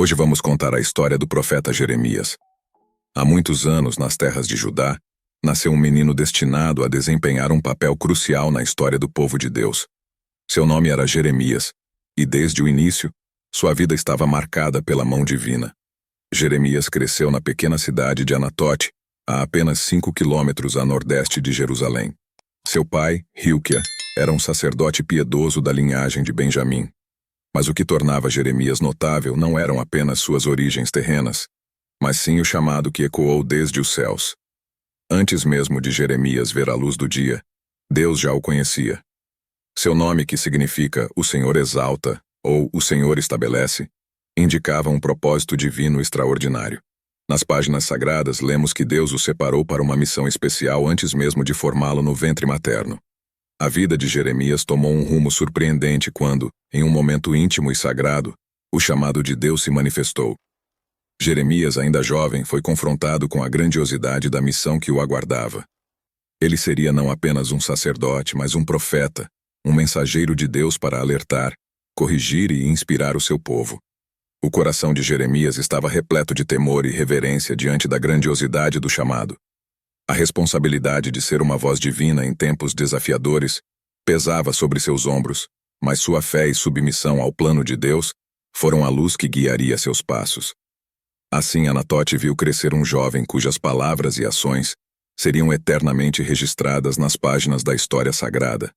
Hoje vamos contar a história do profeta Jeremias. Há muitos anos, nas terras de Judá, nasceu um menino destinado a desempenhar um papel crucial na história do povo de Deus. Seu nome era Jeremias, e desde o início, sua vida estava marcada pela mão divina. Jeremias cresceu na pequena cidade de Anatote, a apenas 5 quilômetros a nordeste de Jerusalém. Seu pai, Hilquia, era um sacerdote piedoso da linhagem de Benjamim. Mas o que tornava Jeremias notável não eram apenas suas origens terrenas, mas sim o chamado que ecoou desde os céus. Antes mesmo de Jeremias ver a luz do dia, Deus já o conhecia. Seu nome, que significa "o Senhor exalta" ou "o Senhor estabelece", indicava um propósito divino extraordinário. Nas páginas sagradas, lemos que Deus o separou para uma missão especial antes mesmo de formá-lo no ventre materno. A vida de Jeremias tomou um rumo surpreendente quando, em um momento íntimo e sagrado, o chamado de Deus se manifestou. Jeremias, ainda jovem, foi confrontado com a grandiosidade da missão que o aguardava. Ele seria não apenas um sacerdote, mas um profeta, um mensageiro de Deus para alertar, corrigir e inspirar o seu povo. O coração de Jeremias estava repleto de temor e reverência diante da grandiosidade do chamado. A responsabilidade de ser uma voz divina em tempos desafiadores pesava sobre seus ombros, mas sua fé e submissão ao plano de Deus foram a luz que guiaria seus passos. Assim, Anatote viu crescer um jovem cujas palavras e ações seriam eternamente registradas nas páginas da história sagrada.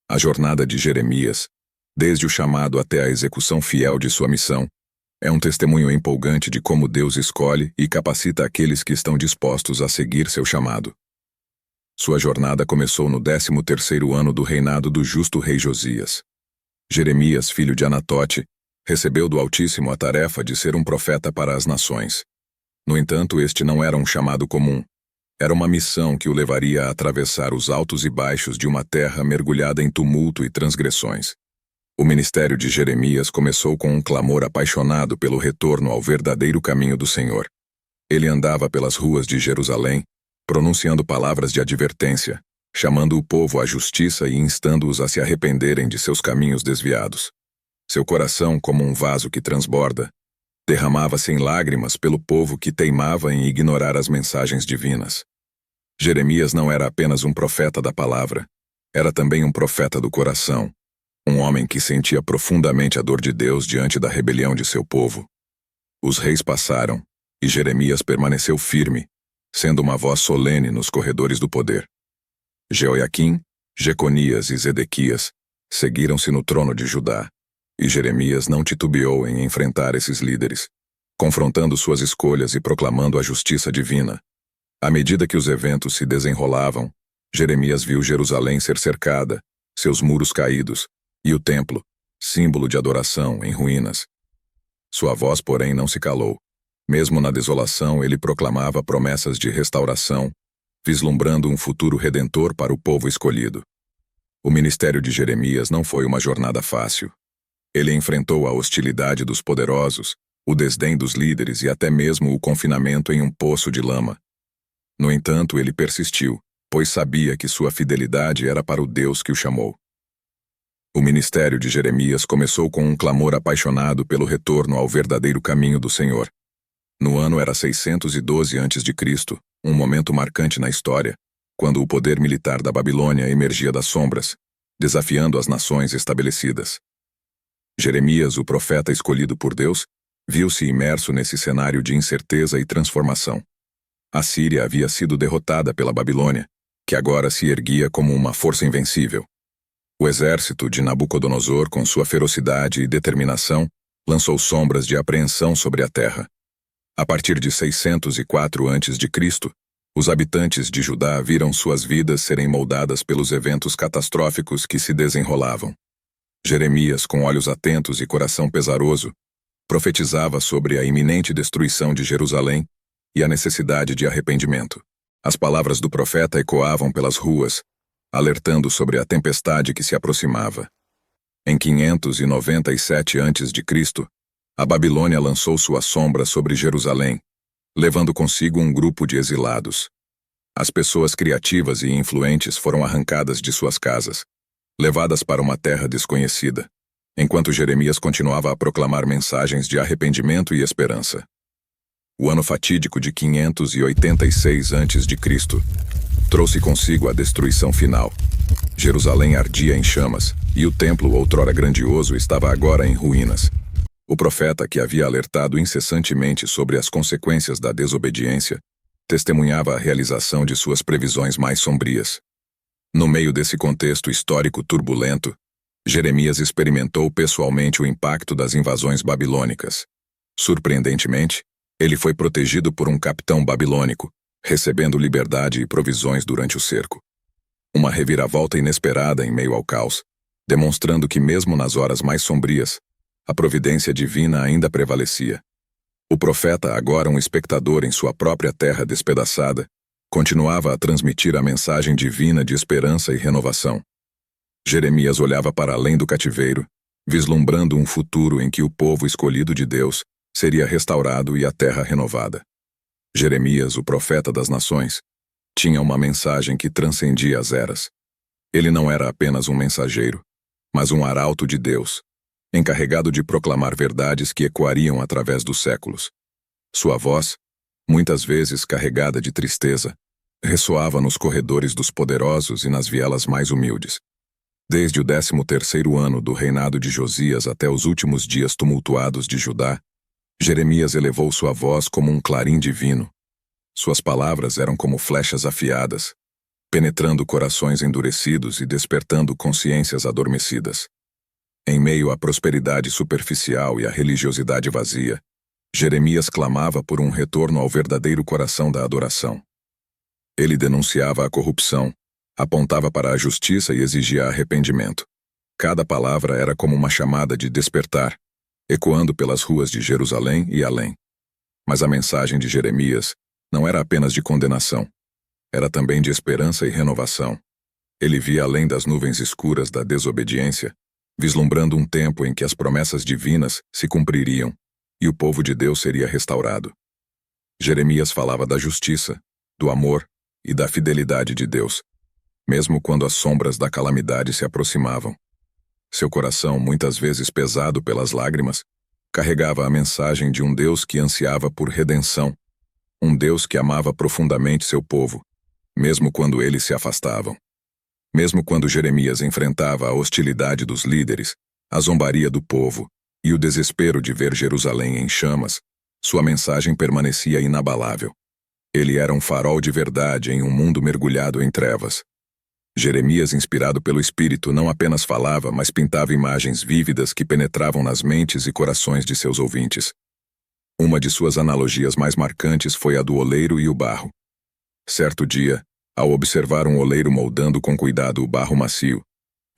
A jornada de Jeremias, desde o chamado até a execução fiel de sua missão, é um testemunho empolgante de como Deus escolhe e capacita aqueles que estão dispostos a seguir seu chamado. Sua jornada começou no 13º ano do reinado do justo rei Josias. Jeremias, filho de Anatote, recebeu do Altíssimo a tarefa de ser um profeta para as nações. No entanto, este não era um chamado comum. Era uma missão que o levaria a atravessar os altos e baixos de uma terra mergulhada em tumulto e transgressões. O ministério de Jeremias começou com um clamor apaixonado pelo retorno ao verdadeiro caminho do Senhor. Ele andava pelas ruas de Jerusalém, pronunciando palavras de advertência, chamando o povo à justiça e instando-os a se arrependerem de seus caminhos desviados. Seu coração, como um vaso que transborda, derramava-se em lágrimas pelo povo que teimava em ignorar as mensagens divinas. Jeremias não era apenas um profeta da palavra, era também um profeta do coração. Um homem que sentia profundamente a dor de Deus diante da rebelião de seu povo. Os reis passaram, e Jeremias permaneceu firme, sendo uma voz solene nos corredores do poder. Jeoiaquim, Jeconias e Zedequias seguiram-se no trono de Judá, e Jeremias não titubeou em enfrentar esses líderes, confrontando suas escolhas e proclamando a justiça divina. À medida que os eventos se desenrolavam, Jeremias viu Jerusalém ser cercada, seus muros caídos, e o templo, símbolo de adoração, em ruínas. Sua voz, porém, não se calou. Mesmo na desolação, ele proclamava promessas de restauração, vislumbrando um futuro redentor para o povo escolhido. O ministério de Jeremias não foi uma jornada fácil. Ele enfrentou a hostilidade dos poderosos, o desdém dos líderes e até mesmo o confinamento em um poço de lama. No entanto, ele persistiu, pois sabia que sua fidelidade era para o Deus que o chamou. O ministério de Jeremias começou com um clamor apaixonado pelo retorno ao verdadeiro caminho do Senhor. No ano era 612 a.C., um momento marcante na história, quando o poder militar da Babilônia emergia das sombras, desafiando as nações estabelecidas. Jeremias, o profeta escolhido por Deus, viu-se imerso nesse cenário de incerteza e transformação. A Síria havia sido derrotada pela Babilônia, que agora se erguia como uma força invencível. O exército de Nabucodonosor, com sua ferocidade e determinação, lançou sombras de apreensão sobre a terra. A partir de 604 a.C., os habitantes de Judá viram suas vidas serem moldadas pelos eventos catastróficos que se desenrolavam. Jeremias, com olhos atentos e coração pesaroso, profetizava sobre a iminente destruição de Jerusalém e a necessidade de arrependimento. As palavras do profeta ecoavam pelas ruas, alertando sobre a tempestade que se aproximava. Em 597 a.C., a Babilônia lançou sua sombra sobre Jerusalém, levando consigo um grupo de exilados. As pessoas criativas e influentes foram arrancadas de suas casas, levadas para uma terra desconhecida. enquanto Jeremias continuava a proclamar mensagens de arrependimento e esperança. O ano fatídico de 586 a.C. trouxe consigo a destruição final. Jerusalém ardia em chamas, e o templo, outrora grandioso, estava agora em ruínas. O profeta, que havia alertado incessantemente sobre as consequências da desobediência, testemunhava a realização de suas previsões mais sombrias. No meio desse contexto histórico turbulento, Jeremias experimentou pessoalmente o impacto das invasões babilônicas. Surpreendentemente, ele foi protegido por um capitão babilônico, recebendo liberdade e provisões durante o cerco. Uma reviravolta inesperada em meio ao caos, demonstrando que mesmo nas horas mais sombrias, a providência divina ainda prevalecia. O profeta, agora um espectador em sua própria terra despedaçada, continuava a transmitir a mensagem divina de esperança e renovação. Jeremias olhava para além do cativeiro, vislumbrando um futuro em que o povo escolhido de Deus seria restaurado e a terra renovada. Jeremias, o profeta das nações, tinha uma mensagem que transcendia as eras. Ele não era apenas um mensageiro, mas um arauto de Deus, encarregado de proclamar verdades que ecoariam através dos séculos. Sua voz, muitas vezes carregada de tristeza, ressoava nos corredores dos poderosos e nas vielas mais humildes. Desde o 13º ano do reinado de Josias até os últimos dias tumultuados de Judá, Jeremias elevou sua voz como um clarim divino. Suas palavras eram como flechas afiadas, penetrando corações endurecidos e despertando consciências adormecidas. Em meio à prosperidade superficial e à religiosidade vazia, Jeremias clamava por um retorno ao verdadeiro coração da adoração. Ele denunciava a corrupção, apontava para a justiça e exigia arrependimento. Cada palavra era como uma chamada de despertar, ecoando pelas ruas de Jerusalém e além. Mas a mensagem de Jeremias não era apenas de condenação. Era também de esperança e renovação. Ele via além das nuvens escuras da desobediência, vislumbrando um tempo em que as promessas divinas se cumpririam e o povo de Deus seria restaurado. Jeremias falava da justiça, do amor e da fidelidade de Deus, mesmo quando as sombras da calamidade se aproximavam. Seu coração, muitas vezes pesado pelas lágrimas, carregava a mensagem de um Deus que ansiava por redenção, um Deus que amava profundamente seu povo, mesmo quando eles se afastavam. Mesmo quando Jeremias enfrentava a hostilidade dos líderes, a zombaria do povo e o desespero de ver Jerusalém em chamas, sua mensagem permanecia inabalável. Ele era um farol de verdade em um mundo mergulhado em trevas. Jeremias, inspirado pelo Espírito, não apenas falava, mas pintava imagens vívidas que penetravam nas mentes e corações de seus ouvintes. Uma de suas analogias mais marcantes foi a do oleiro e o barro. Certo dia, ao observar um oleiro moldando com cuidado o barro macio,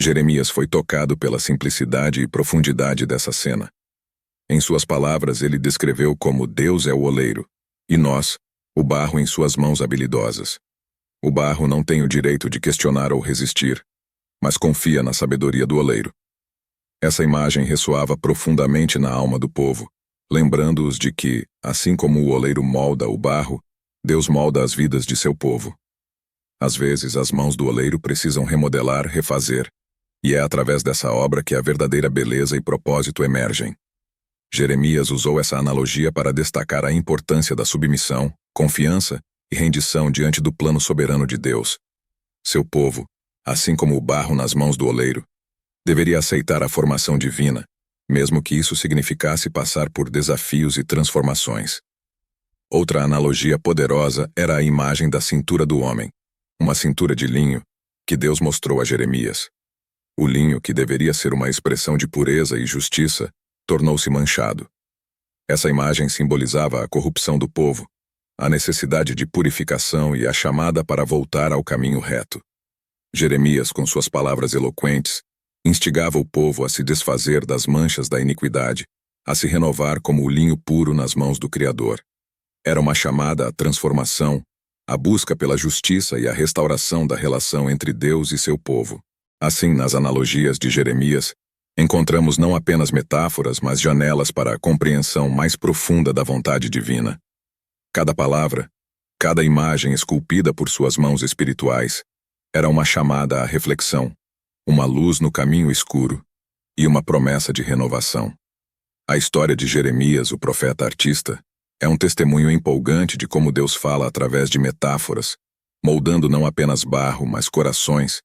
Jeremias foi tocado pela simplicidade e profundidade dessa cena. Em suas palavras, ele descreveu como Deus é o oleiro, e nós, o barro em suas mãos habilidosas. O barro não tem o direito de questionar ou resistir, mas confia na sabedoria do oleiro. Essa imagem ressoava profundamente na alma do povo, lembrando-os de que, assim como o oleiro molda o barro, Deus molda as vidas de seu povo. Às vezes, as mãos do oleiro precisam remodelar, refazer, e é através dessa obra que a verdadeira beleza e propósito emergem. Jeremias usou essa analogia para destacar a importância da submissão, confiança e rendição diante do plano soberano de Deus. Seu povo, assim como o barro nas mãos do oleiro, deveria aceitar a formação divina, mesmo que isso significasse passar por desafios e transformações. Outra analogia poderosa era a imagem da cintura do homem, uma cintura de linho que Deus mostrou a Jeremias. O linho, que deveria ser uma expressão de pureza e justiça, tornou-se manchado. Essa imagem simbolizava a corrupção do povo, a necessidade de purificação e a chamada para voltar ao caminho reto. Jeremias, com suas palavras eloquentes, instigava o povo a se desfazer das manchas da iniquidade, a se renovar como o linho puro nas mãos do Criador. Era uma chamada à transformação, à busca pela justiça e à restauração da relação entre Deus e seu povo. Assim, nas analogias de Jeremias, encontramos não apenas metáforas, mas janelas para a compreensão mais profunda da vontade divina. Cada palavra, cada imagem esculpida por suas mãos espirituais, era uma chamada à reflexão, uma luz no caminho escuro. e uma promessa de renovação. A história de Jeremias, o profeta artista, é um testemunho empolgante de como Deus fala através de metáforas, moldando não apenas barro, mas corações,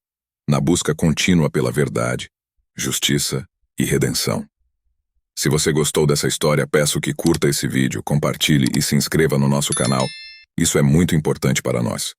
na busca contínua pela verdade, justiça e redenção. Se você gostou dessa história, peço que curta esse vídeo, compartilhe e se inscreva no nosso canal. Isso é muito importante para nós.